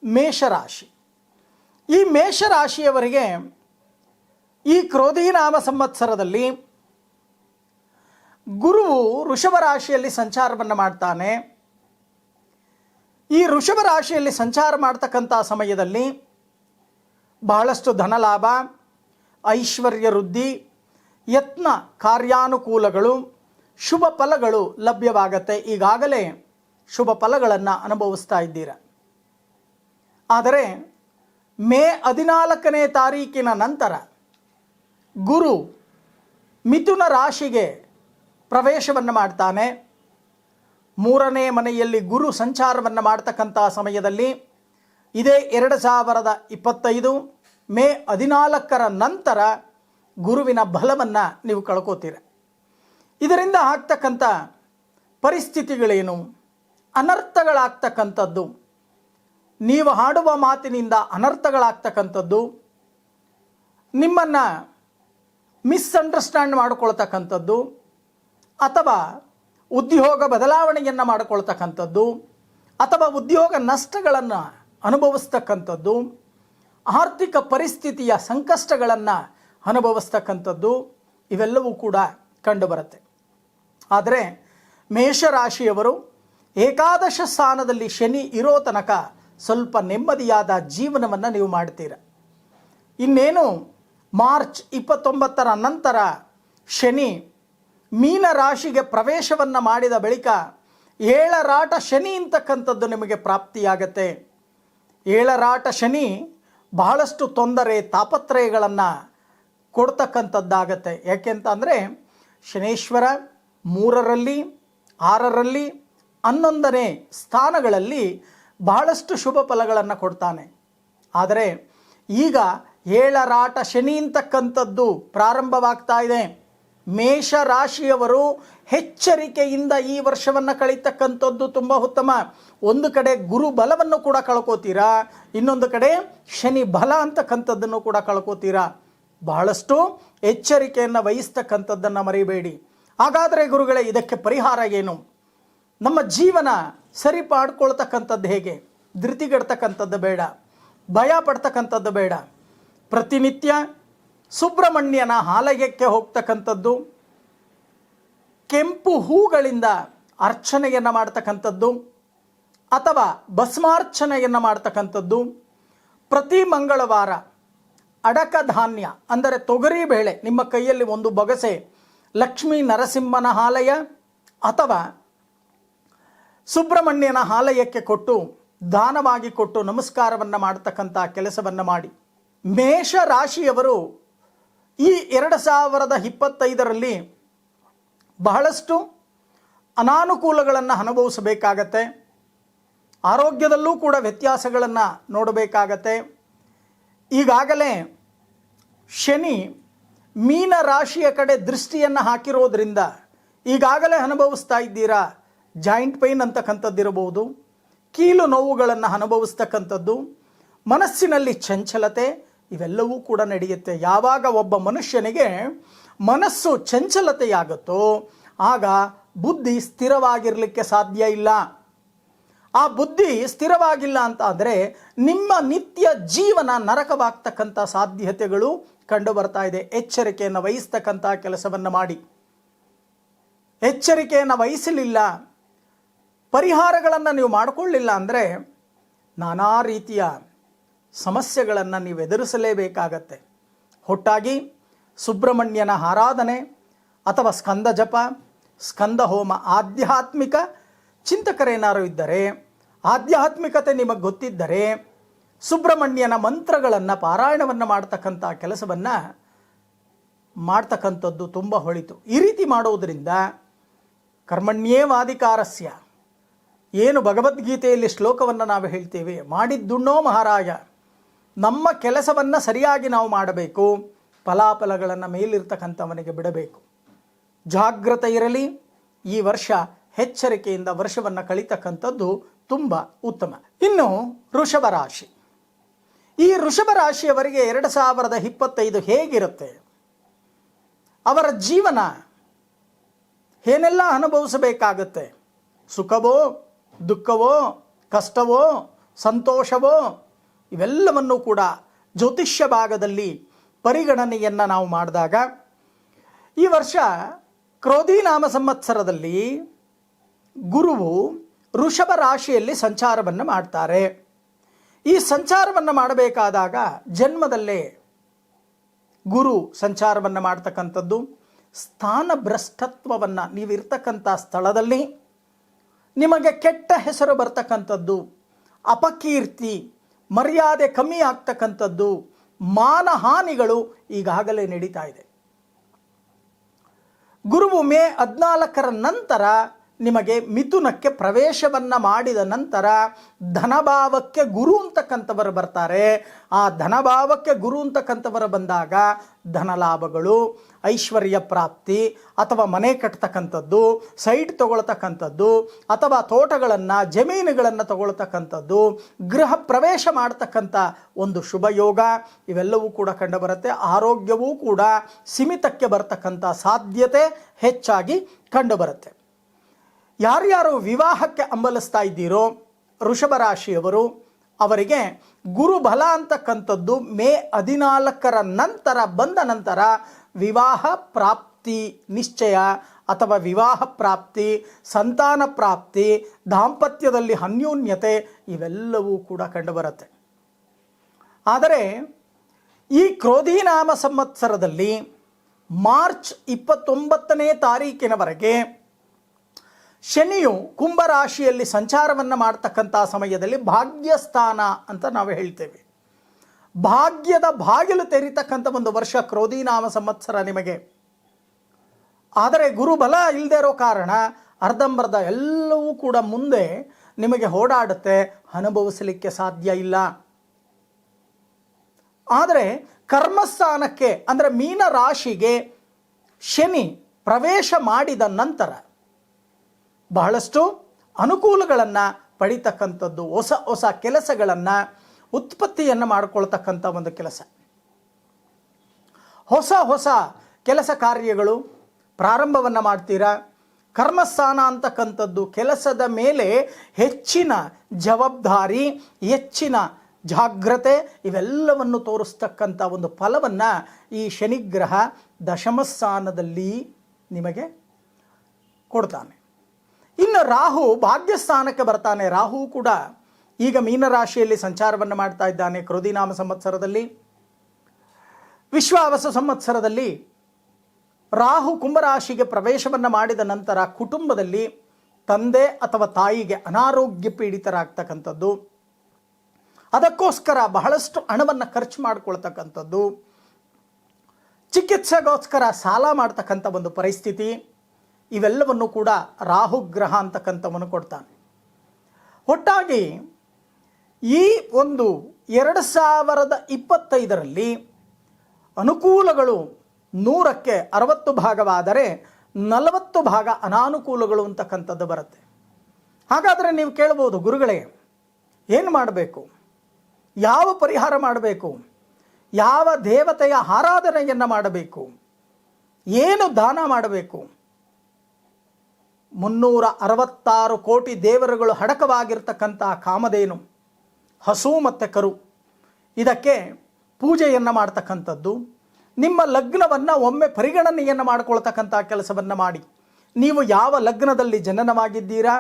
ಮೇಷರಾಶಿ. ಈ ಮೇಷರಾಶಿಯವರಿಗೆ ಈ ಕ್ರೋಧಿನಾಮ ಸಂವತ್ಸರದಲ್ಲಿ ಗುರುವು ವೃಷಭ ರಾಶಿಯಲ್ಲಿ ಸಂಚಾರವನ್ನು ಮಾಡ್ತಾನೆ. ಈ ವೃಷಭ ರಾಶಿಯಲ್ಲಿ ಸಂಚಾರ ಮಾಡ್ತಕ್ಕಂಥ ಸಮಯದಲ್ಲಿ ಬಹಳಷ್ಟು ಧನಲಾಭ, ಐಶ್ವರ್ಯ ವೃದ್ಧಿ, ಯತ್ನ ಕಾರ್ಯಾನುಕೂಲಗಳು, ಶುಭ ಫಲಗಳು ಲಭ್ಯವಾಗತ್ತೆ. ಈಗಾಗಲೇ ಶುಭ ಫಲಗಳನ್ನು ಅನುಭವಿಸ್ತಾ ಇದ್ದೀರ. ಆದರೆ ಮೇ 14ನೇ ತಾರೀಕಿನ ನಂತರ ಗುರು ಮಿಥುನ ರಾಶಿಗೆ ಪ್ರವೇಶವನ್ನು ಮಾಡ್ತಾನೆ. 3ನೇ ಮನೆಯಲ್ಲಿ ಗುರು ಸಂಚಾರವನ್ನು ಮಾಡ್ತಕ್ಕಂಥ ಸಮಯದಲ್ಲಿ ಇದೇ 2025 ಮೇ 14ರ ನಂತರ ಗುರುವಿನ ಬಲವನ್ನು ನೀವು ಕಳ್ಕೋತೀರ. ಇದರಿಂದ ಆಗ್ತಕ್ಕಂಥ ಪರಿಸ್ಥಿತಿಗಳೇನು, ಅನರ್ಥಗಳಾಗ್ತಕ್ಕಂಥದ್ದು, ನೀವು ಹಾಡುವ ಮಾತಿನಿಂದ ಅನರ್ಥಗಳಾಗ್ತಕ್ಕಂಥದ್ದು, ನಿಮ್ಮನ್ನು ಮಿಸ್ಅಂಡರ್ಸ್ಟ್ಯಾಂಡ್ ಮಾಡಿಕೊಳ್ತಕ್ಕಂಥದ್ದು, ಅಥವಾ ಉದ್ಯೋಗ ಬದಲಾವಣೆಯನ್ನು ಮಾಡಿಕೊಳ್ತಕ್ಕಂಥದ್ದು, ಅಥವಾ ಉದ್ಯೋಗ ನಷ್ಟಗಳನ್ನು ಅನುಭವಿಸ್ತಕ್ಕಂಥದ್ದು, ಆರ್ಥಿಕ ಪರಿಸ್ಥಿತಿಯ ಸಂಕಷ್ಟಗಳನ್ನು ಅನುಭವಿಸ್ತಕ್ಕಂಥದ್ದು, ಇವೆಲ್ಲವೂ ಕೂಡ ಕಂಡುಬರುತ್ತೆ. ಆದರೆ ಮೇಷರಾಶಿಯವರು ಏಕಾದಶ ಸ್ಥಾನದಲ್ಲಿ ಶನಿ ಇರೋ ತನಕ ಸ್ವಲ್ಪ ನೆಮ್ಮದಿಯಾದ ಜೀವನವನ್ನು ನೀವು ಮಾಡ್ತೀರ. ಇನ್ನೇನು ಮಾರ್ಚ್ 29ರ ನಂತರ ಶನಿ ಮೀನ ರಾಶಿಗೆ ಪ್ರವೇಶವನ್ನು ಮಾಡಿದ ಬಳಿಕ ಏಳರಾಟ ಶನಿ ಅಂತಕ್ಕಂಥದ್ದು ನಿಮಗೆ ಪ್ರಾಪ್ತಿಯಾಗತ್ತೆ. ಏಳರಾಟ ಶನಿ ಬಹಳಷ್ಟು ತೊಂದರೆ, ತಾಪತ್ರಯಗಳನ್ನು ಕೊಡ್ತಕ್ಕಂಥದ್ದಾಗತ್ತೆ. ಯಾಕೆಂತಂದರೆ ಶನೇಶ್ವರ 3ರಲ್ಲಿ 6ರಲ್ಲಿ 11ನೇ ಸ್ಥಾನಗಳಲ್ಲಿ ಬಹಳಷ್ಟು ಶುಭ ಫಲಗಳನ್ನು ಕೊಡ್ತಾನೆ. ಆದರೆ ಈಗ ಏಳರಾಟ ಶನಿ ಅಂತಕ್ಕಂಥದ್ದು ಪ್ರಾರಂಭವಾಗ್ತಾ ಇದೆ. ಮೇಷರಾಶಿಯವರು ಎಚ್ಚರಿಕೆಯಿಂದ ಈ ವರ್ಷವನ್ನು ಕಳೀತಕ್ಕಂಥದ್ದು ತುಂಬ ಉತ್ತಮ. ಒಂದು ಕಡೆ ಗುರು ಬಲವನ್ನು ಕೂಡ ಕಳ್ಕೋತೀರಾ, ಇನ್ನೊಂದು ಕಡೆ ಶನಿ ಬಲ ಅಂತಕ್ಕಂಥದ್ದನ್ನು ಕೂಡ ಕಳ್ಕೋತೀರಾ. ಬಹಳಷ್ಟು ಎಚ್ಚರಿಕೆಯನ್ನು ವಹಿಸ್ತಕ್ಕಂಥದ್ದನ್ನು ಮರಿಬೇಡಿ. ಹಾಗಾದರೆ ಗುರುಗಳೇ, ಇದಕ್ಕೆ ಪರಿಹಾರ ಏನು? ನಮ್ಮ ಜೀವನ ಸರಿಪಾಡ್ಕೊಳ್ತಕ್ಕಂಥದ್ದು ಹೇಗೆ? ಧೃತಿಗೆಡ್ತಕ್ಕಂಥದ್ದು ಬೇಡ, ಭಯ ಪಡ್ತಕ್ಕಂಥದ್ದು ಬೇಡ. ಪ್ರತಿನಿತ್ಯ ಸುಬ್ರಹ್ಮಣ್ಯನ ಆಲಯಕ್ಕೆ ಹೋಗ್ತಕ್ಕಂಥದ್ದು, ಕೆಂಪು ಹೂಗಳಿಂದ ಅರ್ಚನೆಯನ್ನು ಮಾಡ್ತಕ್ಕಂಥದ್ದು, ಅಥವಾ ಭಸ್ಮಾರ್ಚನೆಯನ್ನು ಮಾಡ್ತಕ್ಕಂಥದ್ದು, ಪ್ರತಿ ಮಂಗಳವಾರ ಅಡಕ ಧಾನ್ಯ ಅಂದರೆ ತೊಗರಿ ಬೇಳೆ ನಿಮ್ಮ ಕೈಯಲ್ಲಿ ಒಂದು ಬೊಗಸೆ ಲಕ್ಷ್ಮೀ ನರಸಿಂಹನ ಆಲಯ ಅಥವಾ ಸುಬ್ರಹ್ಮಣ್ಯನ ಆಲಯಕ್ಕೆ ಕೊಟ್ಟು ದಾನವಾಗಿ ಕೊಟ್ಟು ನಮಸ್ಕಾರವನ್ನು ಮಾಡತಕ್ಕಂಥ ಕೆಲಸವನ್ನು ಮಾಡಿ. ಮೇಷ ರಾಶಿಯವರು ಈ 2025ರಲ್ಲಿ ಬಹಳಷ್ಟು ಅನಾನುಕೂಲಗಳನ್ನು ಅನುಭವಿಸಬೇಕಾಗತ್ತೆ. ಆರೋಗ್ಯದಲ್ಲೂ ಕೂಡ ವ್ಯತ್ಯಾಸಗಳನ್ನು ನೋಡಬೇಕಾಗತ್ತೆ. ಈಗಾಗಲೇ ಶನಿ ಮೀನ ರಾಶಿಯ ಕಡೆ ದೃಷ್ಟಿಯನ್ನು ಹಾಕಿರೋದ್ರಿಂದ ಈಗಾಗಲೇ ಅನುಭವಿಸ್ತಾ ಇದ್ದೀರಾ. ಜಾಯಿಂಟ್ ಪೈನ್ ಅಂತಕ್ಕಂಥದ್ದಿರಬಹುದು, ಕೀಲು ನೋವುಗಳನ್ನು ಅನುಭವಿಸ್ತಕ್ಕಂಥದ್ದು, ಮನಸ್ಸಿನಲ್ಲಿ ಚಂಚಲತೆ, ಇವೆಲ್ಲವೂ ಕೂಡ ನಡೆಯುತ್ತೆ. ಯಾವಾಗ ಒಬ್ಬ ಮನುಷ್ಯನಿಗೆ ಮನಸ್ಸು ಚಂಚಲತೆಯಾಗುತ್ತೋ ಆಗ ಬುದ್ಧಿ ಸ್ಥಿರವಾಗಿರಲಿಕ್ಕೆ ಸಾಧ್ಯ ಇಲ್ಲ. ಆ ಬುದ್ಧಿ ಸ್ಥಿರವಾಗಿಲ್ಲ ಅಂತ ಅಂದರೆ ನಿಮ್ಮ ನಿತ್ಯ ಜೀವನ ನರಕವಾಗ್ತಕ್ಕಂಥ ಸಾಧ್ಯತೆಗಳು ಕಂಡು ಬರ್ತಾ ಇದೆ. ಎಚ್ಚರಿಕೆಯನ್ನು ವಹಿಸ್ತಕ್ಕಂಥ ಕೆಲಸವನ್ನು ಮಾಡಿ. ಎಚ್ಚರಿಕೆಯನ್ನು ವಹಿಸಲಿಲ್ಲ, ಪರಿಹಾರಗಳನ್ನು ನೀವು ಮಾಡಿಕೊಳ್ಳಿಲ್ಲ ಅಂದರೆ ನಾನಾ ರೀತಿಯ ಸಮಸ್ಯೆಗಳನ್ನು ನೀವು ಎದುರಿಸಲೇಬೇಕಾಗತ್ತೆ. ಒಟ್ಟಾಗಿ ಸುಬ್ರಹ್ಮಣ್ಯನ ಆರಾಧನೆ ಅಥವಾ ಸ್ಕಂದ ಜಪ, ಸ್ಕಂದ ಹೋಮ, ಆಧ್ಯಾತ್ಮಿಕ ಚಿಂತಕರೇನಾರು ಇದ್ದರೆ, ಆಧ್ಯಾತ್ಮಿಕತೆ ನಿಮಗೆ ಗೊತ್ತಿದ್ದರೆ ಸುಬ್ರಹ್ಮಣ್ಯನ ಮಂತ್ರಗಳನ್ನು ಪಾರಾಯಣವನ್ನು ಮಾಡ್ತಕ್ಕಂಥ ಕೆಲಸವನ್ನು ಮಾಡ್ತಕ್ಕಂಥದ್ದು ತುಂಬ ಹೊಳಿತು. ಈ ರೀತಿ ಮಾಡುವುದರಿಂದ ಕರ್ಮಣ್ಯೇವಾಧಿಕಾರಸ್ಯ, ಏನು ಭಗವದ್ಗೀತೆಯಲ್ಲಿ ಶ್ಲೋಕವನ್ನು ನಾವು ಹೇಳ್ತೇವೆ, ಮಾಡಿದ್ದುಣ್ಣೋ ಮಹಾರಾಯ. ನಮ್ಮ ಕೆಲಸವನ್ನು ಸರಿಯಾಗಿ ನಾವು ಮಾಡಬೇಕು, ಫಲಾಫಲಗಳನ್ನು ಮೇಲಿರ್ತಕ್ಕಂಥವನಿಗೆ ಬಿಡಬೇಕು. ಜಾಗೃತೆ ಇರಲಿ. ಈ ವರ್ಷ ಎಚ್ಚರಿಕೆಯಿಂದ ವರ್ಷವನ್ನು ಕಳೀತಕ್ಕಂಥದ್ದು ತುಂಬ ಉತ್ತಮ. ಇನ್ನು ವೃಷಭ ರಾಶಿ. ಈ ವೃಷಭ ರಾಶಿಯವರಿಗೆ 2025 ಹೇಗಿರುತ್ತೆ? ಅವರ ಜೀವನ ಏನೆಲ್ಲ ಅನುಭವಿಸಬೇಕಾಗತ್ತೆ? ಸುಖವೋ, ದುಃಖವೋ, ಕಷ್ಟವೋ, ಸಂತೋಷವೋ, ಇವೆಲ್ಲವನ್ನು ಕೂಡ ಜ್ಯೋತಿಷ್ಯ ಭಾಗದಲ್ಲಿ ಪರಿಗಣನೆಯನ್ನು ನಾವು ಮಾಡಿದಾಗ ಈ ವರ್ಷ ಕ್ರೋಧಿ ನಾಮ ಸಂವತ್ಸರದಲ್ಲಿ ಗುರುವು ವೃಷಭ ರಾಶಿಯಲ್ಲಿ ಸಂಚಾರವನ್ನು ಮಾಡ್ತಾರೆ. ಈ ಸಂಚಾರವನ್ನು ಮಾಡಬೇಕಾದಾಗ ಜನ್ಮದಲ್ಲೇ ಗುರು ಸಂಚಾರವನ್ನು ಮಾಡ್ತಕ್ಕಂಥದ್ದು ಸ್ಥಾನಭ್ರಷ್ಟತ್ವವನ್ನು, ನೀವಿರ್ತಕ್ಕಂಥ ಸ್ಥಳದಲ್ಲಿ ನಿಮಗೆ ಕೆಟ್ಟ ಹೆಸರು ಬರ್ತಕ್ಕಂಥದ್ದು, ಅಪಕೀರ್ತಿ, ಮರ್ಯಾದೆ ಕಮ್ಮಿ ಆಗ್ತಕ್ಕಂಥದ್ದು, ಮಾನಹಾನಿಗಳು ಈಗಾಗಲೇ ನಡೀತಾ ಇದೆ. ಗುರುವು ಮೇ 14ರ ನಂತರ ನಿಮಗೆ ಮಿಥುನಕ್ಕೆ ಪ್ರವೇಶವನ್ನು ಮಾಡಿದ ನಂತರ ಧನಭಾವಕ್ಕೆ ಗುರು ಅಂತಕ್ಕಂಥವರು ಬರ್ತಾರೆ. ಆ ಧನಭಾವಕ್ಕೆ ಗುರು ಅಂತಕ್ಕಂಥವರು ಬಂದಾಗ ಧನಲಾಭಗಳು, ಐಶ್ವರ್ಯ ಪ್ರಾಪ್ತಿ, ಅಥವಾ ಮನೆ ಕಟ್ತಕ್ಕಂಥದ್ದು, ಸೈಟ್ ತಗೊಳ್ತಕ್ಕಂಥದ್ದು, ಅಥವಾ ತೋಟಗಳನ್ನು ಜಮೀನುಗಳನ್ನು ತಗೊಳ್ತಕ್ಕಂಥದ್ದು, ಗೃಹ ಪ್ರವೇಶ ಮಾಡ್ತಕ್ಕಂಥ ಒಂದು ಶುಭ ಯೋಗ, ಇವೆಲ್ಲವೂ ಕೂಡ ಕಂಡುಬರುತ್ತೆ. ಆರೋಗ್ಯವೂ ಕೂಡ ಸೀಮಿತಕ್ಕೆ ಬರ್ತಕ್ಕಂಥ ಸಾಧ್ಯತೆ ಹೆಚ್ಚಾಗಿ ಕಂಡುಬರುತ್ತೆ. ಯಾರ್ಯಾರು ವಿವಾಹಕ್ಕೆ ಹಂಬಲಿಸ್ತಾ ಇದ್ದೀರೋ ವೃಷಭ ರಾಶಿಯವರು, ಅವರಿಗೆ ಗುರುಬಲ ಅಂತಕ್ಕಂಥದ್ದು ಮೇ 14ರ ನಂತರ ಬಂದ ನಂತರ ವಿವಾಹ ಪ್ರಾಪ್ತಿ ನಿಶ್ಚಯ, ಅಥವಾ ವಿವಾಹ ಪ್ರಾಪ್ತಿ, ಸಂತಾನ ಪ್ರಾಪ್ತಿ, ದಾಂಪತ್ಯದಲ್ಲಿ ಅನ್ಯೋನ್ಯತೆ, ಇವೆಲ್ಲವೂ ಕೂಡ ಕಂಡುಬರುತ್ತೆ. ಆದರೆ ಈ ಕ್ರೋಧಿನಾಮ ಸಂವತ್ಸರದಲ್ಲಿ ಮಾರ್ಚ್ 29ನೇ ತಾರೀಕಿನವರೆಗೆ ಶನಿಯು ಕುಂಭರಾಶಿಯಲ್ಲಿ ಸಂಚಾರವನ್ನು ಮಾಡ್ತಕ್ಕಂಥ ಸಮಯದಲ್ಲಿ ಭಾಗ್ಯಸ್ಥಾನ ಅಂತ ನಾವು ಹೇಳ್ತೇವೆ. ಭಾಗ್ಯದ ಬಾಗಿಲು ತೆರೀತಕ್ಕಂಥ ಒಂದು ವರ್ಷ ಕ್ರೋಧಿನಾಮ ಸಂವತ್ಸರ ನಿಮಗೆ. ಆದರೆ ಗುರುಬಲ ಇಲ್ಲದೆ ಇರೋ ಕಾರಣ ಅರ್ಧಂಬರ್ಧ ಎಲ್ಲವೂ ಕೂಡ ಮುಂದೆ ನಿಮಗೆ ಓಡಾಡುತ್ತೆ, ಅನುಭವಿಸಲಿಕ್ಕೆ ಸಾಧ್ಯ ಇಲ್ಲ. ಆದರೆ ಕರ್ಮಸ್ಥಾನಕ್ಕೆ ಅಂದರೆ ಮೀನ ರಾಶಿಗೆ ಶನಿ ಪ್ರವೇಶ ಮಾಡಿದ ನಂತರ ಬಹಳಷ್ಟು ಅನುಕೂಲಗಳನ್ನು ಪಡಿತಕ್ಕಂಥದ್ದು, ಹೊಸ ಹೊಸ ಕೆಲಸಗಳನ್ನು ಉತ್ಪತ್ತಿಯನ್ನು ಮಾಡಿಕೊಳ್ತಕ್ಕಂಥ ಒಂದು ಕೆಲಸ, ಹೊಸ ಹೊಸ ಕೆಲಸ ಕಾರ್ಯಗಳು ಪ್ರಾರಂಭವನ್ನು ಮಾಡ್ತೀರಾ. ಕರ್ಮಸ್ಥಾನ ಅಂತಕ್ಕಂಥದ್ದು ಕೆಲಸದ ಮೇಲೆ ಹೆಚ್ಚಿನ ಜವಾಬ್ದಾರಿ, ಹೆಚ್ಚಿನ ಜಾಗ್ರತೆ, ಇವೆಲ್ಲವನ್ನು ತೋರಿಸ್ತಕ್ಕಂಥ ಒಂದು ಫಲವನ್ನು ಈ ಶನಿಗ್ರಹ ದಶಮ ಸ್ಥಾನದಲ್ಲಿ ನಿಮಗೆ ಕೊಡ್ತಾನೆ. ಇನ್ನು ರಾಹು ಭಾಗ್ಯಸ್ಥಾನಕ್ಕೆ ಬರ್ತಾನೆ. ರಾಹು ಕೂಡ ಈಗ ಮೀನರಾಶಿಯಲ್ಲಿ ಸಂಚಾರವನ್ನು ಮಾಡ್ತಾ ಇದ್ದಾನೆ. ಕ್ರೋಧಿನಾಮ ಸಂವತ್ಸರದಲ್ಲಿ, ವಿಶ್ವಾವಸು ಸಂವತ್ಸರದಲ್ಲಿ ರಾಹು ಕುಂಭರಾಶಿಗೆ ಪ್ರವೇಶವನ್ನು ಮಾಡಿದ ನಂತರ ಕುಟುಂಬದಲ್ಲಿ ತಂದೆ ಅಥವಾ ತಾಯಿಗೆ ಅನಾರೋಗ್ಯ ಪೀಡಿತರಾಗ್ತಕ್ಕಂಥದ್ದು, ಅದಕ್ಕೋಸ್ಕರ ಬಹಳಷ್ಟು ಹಣವನ್ನು ಖರ್ಚು ಮಾಡಿಕೊಳ್ತಕ್ಕಂಥದ್ದು, ಚಿಕಿತ್ಸೆಗೋಸ್ಕರ ಸಾಲ ಮಾಡ್ತಕ್ಕಂಥ ಒಂದು ಪರಿಸ್ಥಿತಿ, ಇವೆಲ್ಲವನ್ನು ಕೂಡ ರಾಹುಗ್ರಹ ಅಂತಕ್ಕಂಥವನು ಕೊಡ್ತಾನೆ. ಒಟ್ಟಾಗಿ ಈ ಒಂದು 2025ರಲ್ಲಿ ಅನುಕೂಲಗಳು 100ಕ್ಕೆ 60 ಭಾಗವಾದರೆ 40 ಭಾಗ ಅನಾನುಕೂಲಗಳು ಅಂತಕ್ಕಂಥದ್ದು ಬರುತ್ತೆ. ಹಾಗಾದರೆ ನೀವು ಕೇಳ್ಬೋದು, ಗುರುಗಳೇ ಏನು ಮಾಡಬೇಕು, ಯಾವ ಪರಿಹಾರ ಮಾಡಬೇಕು, ಯಾವ ದೇವತೆಯ ಆರಾಧನೆಯನ್ನು ಮಾಡಬೇಕು, ಏನು ದಾನ ಮಾಡಬೇಕು? 366 ಕೋಟಿ ದೇವರುಗಳು ಅಡಕವಾಗಿರ್ತಕ್ಕಂಥ ಕಾಮಧೇನು, ಹಸು ಮತ್ತು ಕರು, ಇದಕ್ಕೆ ಪೂಜೆಯನ್ನು ಮಾಡ್ತಕ್ಕಂಥದ್ದು, ನಿಮ್ಮ ಲಗ್ನವನ್ನು ಒಮ್ಮೆ ಪರಿಗಣನೆಯನ್ನು ಮಾಡಿಕೊಳ್ತಕ್ಕಂಥ ಕೆಲಸವನ್ನು ಮಾಡಿ. ನೀವು ಯಾವ ಲಗ್ನದಲ್ಲಿ ಜನನವಾಗಿದ್ದೀರಾ,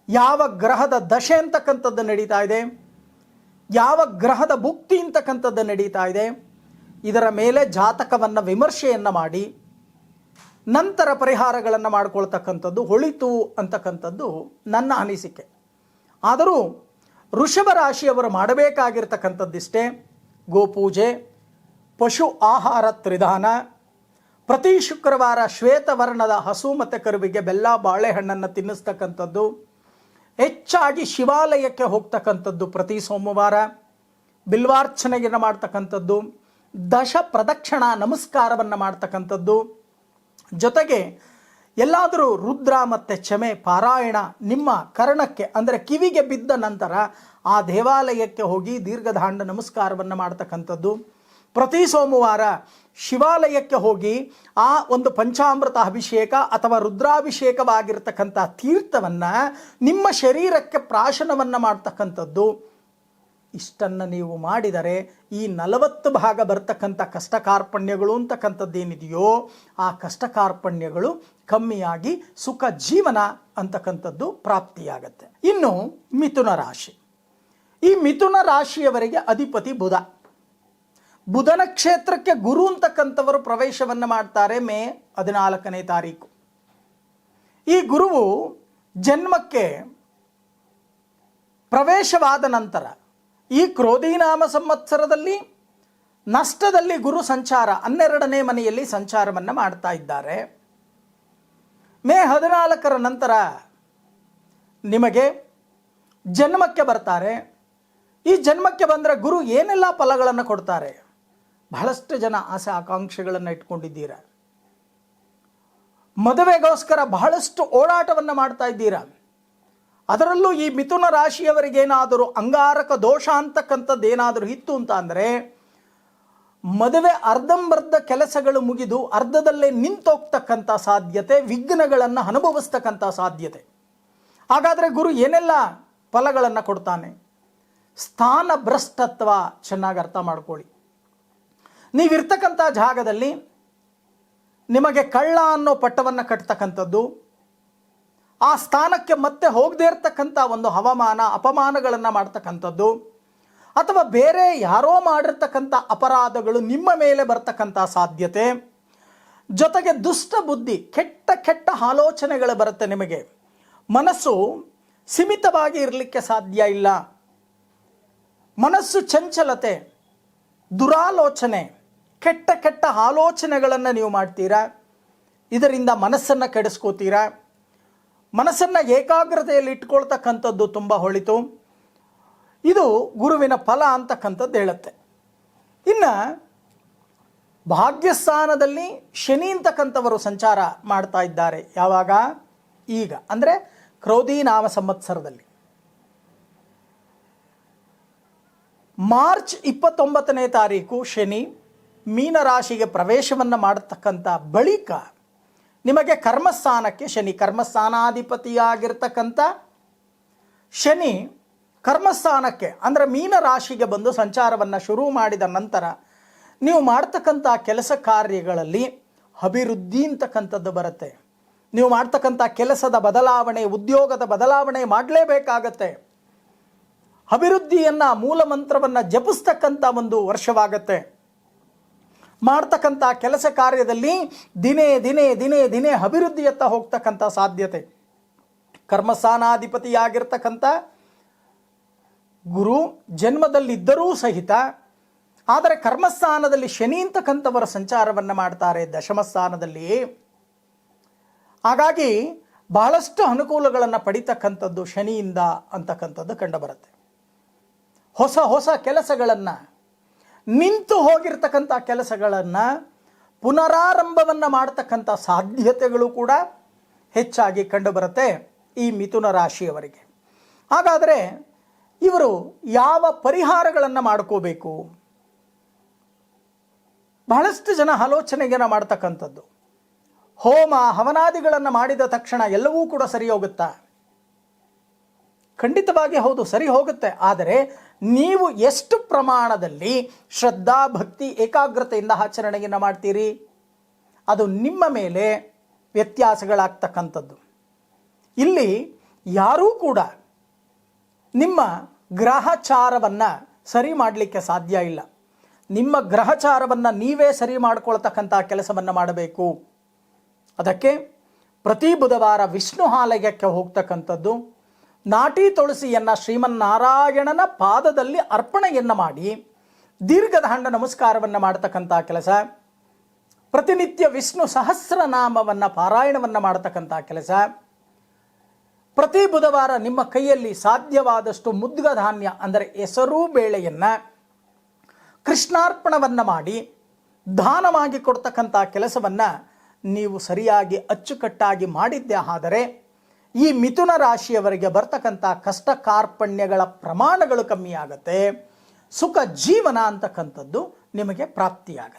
ಯಾವ ಗ್ರಹದ ದಶೆ ಅಂತಕ್ಕಂಥದ್ದು ನಡೀತಾ ಇದೆ, ಯಾವ ಗ್ರಹದ ಭುಕ್ತಿ ಅಂತಕ್ಕಂಥದ್ದು ನಡೀತಾ ಇದೆ, ಇದರ ಮೇಲೆ ಜಾತಕವನ್ನು ವಿಮರ್ಶೆಯನ್ನು ಮಾಡಿ ನಂತರ ಪರಿಹಾರಗಳನ್ನು ಮಾಡಿಕೊಳ್ತಕ್ಕಂಥದ್ದು ಒಳಿತು ಅಂತಕ್ಕಂಥದ್ದು ನನ್ನ ಅನಿಸಿಕೆ. ಆದರೂ ವೃಷಭ ರಾಶಿಯವರು ಮಾಡಬೇಕಾಗಿರ್ತಕ್ಕಂಥದ್ದಿಷ್ಟೇ: ಗೋಪೂಜೆ, ಪಶು ಆಹಾರ ತ್ರಿದಾನ, ಪ್ರತಿ ಶುಕ್ರವಾರ ಶ್ವೇತವರ್ಣದ ಹಸು ಮತ್ತು ಕರುವಿಗೆ ಬೆಲ್ಲ ಬಾಳೆಹಣ್ಣನ್ನು ತಿನ್ನಿಸ್ತಕ್ಕಂಥದ್ದು, ಹೆಚ್ಚಾಗಿ ಶಿವಾಲಯಕ್ಕೆ ಹೋಗ್ತಕ್ಕಂಥದ್ದು, ಪ್ರತಿ ಸೋಮವಾರ ಬಿಲ್ವಾರ್ಚನೆಯನ್ನು ಮಾಡ್ತಕ್ಕಂಥದ್ದು, ದಶ ಪ್ರದಕ್ಷಿಣಾ ನಮಸ್ಕಾರವನ್ನು ಮಾಡ್ತಕ್ಕಂಥದ್ದು, ಜೊತೆಗೆ ಎಲ್ಲಾದರೂ ರುದ್ರ ಮತ್ತು ಚಮೆ ಪಾರಾಯಣ ನಿಮ್ಮ ಕರ್ಣಕ್ಕೆ ಅಂದರೆ ಕಿವಿಗೆ ಬಿದ್ದ ನಂತರ ಆ ದೇವಾಲಯಕ್ಕೆ ಹೋಗಿ ದೀರ್ಘದಾಂಡ ನಮಸ್ಕಾರವನ್ನು ಮಾಡ್ತಕ್ಕಂಥದ್ದು, ಪ್ರತಿ ಸೋಮವಾರ ಶಿವಾಲಯಕ್ಕೆ ಹೋಗಿ ಆ ಒಂದು ಪಂಚಾಮೃತ ಅಭಿಷೇಕ ಅಥವಾ ರುದ್ರಾಭಿಷೇಕವಾಗಿರ್ತಕ್ಕಂಥ ತೀರ್ಥವನ್ನು ನಿಮ್ಮ ಶರೀರಕ್ಕೆ ಪ್ರಾಶನವನ್ನು ಮಾಡ್ತಕ್ಕಂಥದ್ದು, ಇಷ್ಟನ್ನು ನೀವು ಮಾಡಿದರೆ ಈ 40 ಭಾಗ ಬರ್ತಕ್ಕಂಥ ಕಷ್ಟ ಕಾರ್ಪಣ್ಯಗಳು ಅಂತಕ್ಕಂಥದ್ದೇನಿದೆಯೋ ಆ ಕಷ್ಟ ಕಾರ್ಪಣ್ಯಗಳು ಕಮ್ಮಿಯಾಗಿ ಸುಖ ಜೀವನ ಅಂತಕ್ಕಂಥದ್ದು ಪ್ರಾಪ್ತಿಯಾಗತ್ತೆ. ಇನ್ನು ಮಿಥುನ ರಾಶಿ. ಈ ಮಿಥುನ ರಾಶಿಯವರಿಗೆ ಅಧಿಪತಿ ಬುಧ. ಬುಧನ ಕ್ಷೇತ್ರಕ್ಕೆ ಗುರು ಅಂತಕ್ಕಂಥವರು ಪ್ರವೇಶವನ್ನು ಮಾಡ್ತಾರೆ ಮೇ 14ನೇ ತಾರೀಕು. ಈ ಗುರುವು ಜನ್ಮಕ್ಕೆ ಪ್ರವೇಶವಾದ ನಂತರ ಈ ಕ್ರೋಧಿನಾಮ ಸಂವತ್ಸರದಲ್ಲಿ ನಷ್ಟದಲ್ಲಿ ಗುರು ಸಂಚಾರ 12ನೇ ಮನೆಯಲ್ಲಿ ಸಂಚಾರವನ್ನು ಮಾಡ್ತಾ ಇದ್ದಾರೆ. ಮೇ 14ರ ನಂತರ ನಿಮಗೆ ಜನ್ಮಕ್ಕೆ ಬರ್ತಾರೆ. ಈ ಜನ್ಮಕ್ಕೆ ಬಂದರೆ ಗುರು ಏನೆಲ್ಲ ಫಲಗಳನ್ನು ಕೊಡ್ತಾರೆ? ಬಹಳಷ್ಟು ಜನ ಆಸೆ ಆಕಾಂಕ್ಷೆಗಳನ್ನು ಇಟ್ಕೊಂಡಿದ್ದೀರಾ. ಮದುವೆಗೋಸ್ಕರ ಬಹಳಷ್ಟು ಓಡಾಟವನ್ನು ಮಾಡ್ತಾ ಇದ್ದೀರಾ. ಅದರಲ್ಲೂ ಈ ಮಿಥುನ ರಾಶಿಯವರಿಗೇನಾದರೂ ಅಂಗಾರಕ ದೋಷ ಅಂತಕ್ಕಂಥದ್ದು ಏನಾದರೂ ಇತ್ತು ಅಂತ ಅಂದರೆ ಮದುವೆ ಅರ್ಧಂಬರ್ಧ ಕೆಲಸಗಳು ಮುಗಿದು ಅರ್ಧದಲ್ಲೇ ನಿಂತೋಗ್ತಕ್ಕಂಥ ಸಾಧ್ಯತೆ, ವಿಘ್ನಗಳನ್ನು ಅನುಭವಿಸ್ತಕ್ಕಂಥ ಸಾಧ್ಯತೆ. ಹಾಗಾದರೆ ಗುರು ಏನೆಲ್ಲ ಫಲಗಳನ್ನು ಕೊಡ್ತಾನೆ? ಸ್ಥಾನ ಭ್ರಷ್ಟತ್ವ ಚೆನ್ನಾಗಿ ಅರ್ಥ ಮಾಡ್ಕೊಳ್ಳಿ. ನೀವಿರ್ತಕ್ಕಂಥ ಜಾಗದಲ್ಲಿ ನಿಮಗೆ ಕಳ್ಳ ಅನ್ನೋ ಪಟ್ಟವನ್ನು ಕಟ್ತಕ್ಕಂಥದ್ದು, ಆ ಸ್ಥಾನಕ್ಕೆ ಮತ್ತೆ ಹೋಗದೇ ಇರತಕ್ಕಂಥ ಒಂದು ಹವಾಮಾನ ಅಪಮಾನಗಳನ್ನು ಮಾಡ್ತಕ್ಕಂಥದ್ದು, ಅಥವಾ ಬೇರೆ ಯಾರೋ ಮಾಡಿರ್ತಕ್ಕಂಥ ಅಪರಾಧಗಳು ನಿಮ್ಮ ಮೇಲೆ ಬರ್ತಕ್ಕಂಥ ಸಾಧ್ಯತೆ, ಜೊತೆಗೆ ದುಷ್ಟ ಬುದ್ಧಿ, ಕೆಟ್ಟ ಕೆಟ್ಟ ಆಲೋಚನೆಗಳು ಬರುತ್ತೆ. ನಿಮಗೆ ಮನಸ್ಸು ಸೀಮಿತವಾಗಿ ಇರಲಿಕ್ಕೆ ಸಾಧ್ಯ ಇಲ್ಲ. ಮನಸ್ಸು ಚಂಚಲತೆ, ದುರಾಲೋಚನೆ, ಕೆಟ್ಟ ಕೆಟ್ಟ ಆಲೋಚನೆಗಳನ್ನು ನೀವು ಮಾಡ್ತೀರಾ. ಇದರಿಂದ ಮನಸ್ಸನ್ನು ಕೆಡಿಸ್ಕೋತೀರಾ. ಮನಸ್ಸನ್ನು ಏಕಾಗ್ರತೆಯಲ್ಲಿ ಇಟ್ಕೊಳ್ತಕ್ಕಂಥದ್ದು ತುಂಬ ಹೊಳಿತು. ಇದು ಗುರುವಿನ ಫಲ ಅಂತಕ್ಕಂಥದ್ದು ಹೇಳುತ್ತೆ. ಇನ್ನು ಭಾಗ್ಯಸ್ಥಾನದಲ್ಲಿ ಶನಿ ಅಂತಕ್ಕಂಥವರು ಸಂಚಾರ ಮಾಡ್ತಾ ಇದ್ದಾರೆ. ಯಾವಾಗ? ಈಗ ಅಂದರೆ ಕ್ರೋಧಿನಾಮ ಸಂವತ್ಸರದಲ್ಲಿ ಮಾರ್ಚ್ 29ನೇ ತಾರೀಕು ಶನಿ ಮೀನರಾಶಿಗೆ ಪ್ರವೇಶವನ್ನು ಮಾಡತಕ್ಕಂಥ ಬಳಿಕ ನಿಮಗೆ ಕರ್ಮಸ್ಥಾನಕ್ಕೆ ಶನಿ, ಕರ್ಮಸ್ಥಾನಾಧಿಪತಿಯಾಗಿರ್ತಕ್ಕಂಥ ಶನಿ ಕರ್ಮಸ್ಥಾನಕ್ಕೆ ಅಂದರೆ ಮೀನರಾಶಿಗೆ ಬಂದು ಸಂಚಾರವನ್ನು ಶುರು ಮಾಡಿದ ನಂತರ ನೀವು ಮಾಡ್ತಕ್ಕಂಥ ಕೆಲಸ ಕಾರ್ಯಗಳಲ್ಲಿ ಅಭಿವೃದ್ಧಿ ಅಂತಕ್ಕಂಥದ್ದು ಬರುತ್ತೆ. ನೀವು ಮಾಡ್ತಕ್ಕಂಥ ಕೆಲಸದ ಬದಲಾವಣೆ, ಉದ್ಯೋಗದ ಬದಲಾವಣೆ ಮಾಡಲೇಬೇಕಾಗತ್ತೆ. ಅಭಿವೃದ್ಧಿಯನ್ನು, ಮೂಲ ಮಂತ್ರವನ್ನು ಜಪಿಸ್ತಕ್ಕಂಥ ಒಂದು ವರ್ಷವಾಗತ್ತೆ. ಮಾಡ್ತಕ್ಕಂಥ ಕೆಲಸ ಕಾರ್ಯದಲ್ಲಿ ದಿನೇ ದಿನೇ ದಿನೇ ದಿನೇ ಅಭಿವೃದ್ಧಿಯತ್ತ ಹೋಗ್ತಕ್ಕಂಥ ಸಾಧ್ಯತೆ. ಕರ್ಮಸ್ಥಾನಾಧಿಪತಿಯಾಗಿರ್ತಕ್ಕಂಥ ಗುರು ಜನ್ಮದಲ್ಲಿದ್ದರೂ ಸಹಿತ ಆದರೆ ಕರ್ಮಸ್ಥಾನದಲ್ಲಿ ಶನಿ ಅಂತಕ್ಕಂಥವರ ಸಂಚಾರವನ್ನು ಮಾಡ್ತಾರೆ ದಶಮ ಸ್ಥಾನದಲ್ಲಿ. ಹಾಗಾಗಿ ಬಹಳಷ್ಟು ಅನುಕೂಲಗಳನ್ನು ಪಡಿತಕ್ಕಂಥದ್ದು ಶನಿಯಿಂದ ಅಂತಕ್ಕಂಥದ್ದು ಕಂಡುಬರುತ್ತೆ. ಹೊಸ ಹೊಸ ಕೆಲಸಗಳನ್ನು, ನಿಂತು ಹೋಗಿರ್ತಕ್ಕಂಥ ಕೆಲಸಗಳನ್ನು ಪುನರಾರಂಭವನ್ನು ಮಾಡ್ತಕ್ಕಂಥ ಸಾಧ್ಯತೆಗಳು ಕೂಡ ಹೆಚ್ಚಾಗಿ ಕಂಡುಬರುತ್ತೆ ಈ ಮಿಥುನ ರಾಶಿಯವರಿಗೆ. ಹಾಗಾದರೆ ಇವರು ಯಾವ ಪರಿಹಾರಗಳನ್ನು ಮಾಡ್ಕೋಬೇಕು? ಬಹಳಷ್ಟು ಜನ ಆಲೋಚನೆಯನ್ನು ಮಾಡ್ತಕ್ಕಂಥದ್ದು, ಹೋಮ ಹವನಾದಿಗಳನ್ನು ಮಾಡಿದ ತಕ್ಷಣ ಎಲ್ಲವೂ ಕೂಡ ಸರಿ ಹೋಗುತ್ತಾ? ಖಂಡಿತವಾಗಿ ಹೌದು, ಸರಿ ಹೋಗುತ್ತೆ. ಆದರೆ ನೀವು ಎಷ್ಟು ಪ್ರಮಾಣದಲ್ಲಿ ಶ್ರದ್ಧಾ ಭಕ್ತಿ ಏಕಾಗ್ರತೆಯಿಂದ ಆಚರಣೆಯನ್ನು ಮಾಡ್ತೀರಿ, ಅದು ನಿಮ್ಮ ಮೇಲೆ ವ್ಯತ್ಯಾಸಗಳಾಗ್ತಕ್ಕಂಥದ್ದು. ಇಲ್ಲಿ ಯಾರೂ ಕೂಡ ನಿಮ್ಮ ಗ್ರಹಚಾರವನ್ನು ಸರಿ ಮಾಡಲಿಕ್ಕೆ ಸಾಧ್ಯ ಇಲ್ಲ. ನಿಮ್ಮ ಗ್ರಹಚಾರವನ್ನು ನೀವೇ ಸರಿ ಮಾಡಿಕೊಳ್ತಕ್ಕಂಥ ಕೆಲಸವನ್ನು ಮಾಡಬೇಕು. ಅದಕ್ಕೆ ಪ್ರತಿ ಬುಧವಾರ ವಿಷ್ಣು ಆಲಯಕ್ಕೆ ಹೋಗ್ತಕ್ಕಂಥದ್ದು, ನಾಟಿ ತುಳಸಿಯನ್ನು ಶ್ರೀಮನ್ನಾರಾಯಣನ ಪಾದದಲ್ಲಿ ಅರ್ಪಣೆಯನ್ನು ಮಾಡಿ ದೀರ್ಘದಾಂಡ ನಮಸ್ಕಾರವನ್ನು ಮಾಡ್ತಕ್ಕಂಥ ಕೆಲಸ, ಪ್ರತಿನಿತ್ಯ ವಿಷ್ಣು ಸಹಸ್ರನಾಮವನ್ನು ಪಾರಾಯಣವನ್ನು ಮಾಡ್ತಕ್ಕಂಥ ಕೆಲಸ, ಪ್ರತಿ ಬುಧವಾರ ನಿಮ್ಮ ಕೈಯಲ್ಲಿ ಸಾಧ್ಯವಾದಷ್ಟು ಮುದ್ಗ ಧಾನ್ಯ ಅಂದರೆ ಹೆಸರು ಬೇಳೆಯನ್ನು ಕೃಷ್ಣಾರ್ಪಣವನ್ನು ಮಾಡಿ ದಾನವಾಗಿ ಕೊಡ್ತಕ್ಕಂಥ ಕೆಲಸವನ್ನು ನೀವು ಸರಿಯಾಗಿ ಅಚ್ಚುಕಟ್ಟಾಗಿ ಮಾಡಿದ್ದೇ ಆದರೆ ಈ ಮಿಥುನ ರಾಶಿಯವರಿಗೆ ಬರ್ತಕ್ಕಂಥ ಕಷ್ಟ ಕಾರ್ಪಣ್ಯಗಳ ಪ್ರಮಾಣಗಳು ಕಮ್ಮಿ ಆಗುತ್ತೆ. ಸುಖ ಜೀವನ ಅಂತಕ್ಕಂಥದ್ದು ನಿಮಗೆ ಪ್ರಾಪ್ತಿಯಾಗುತ್ತೆ.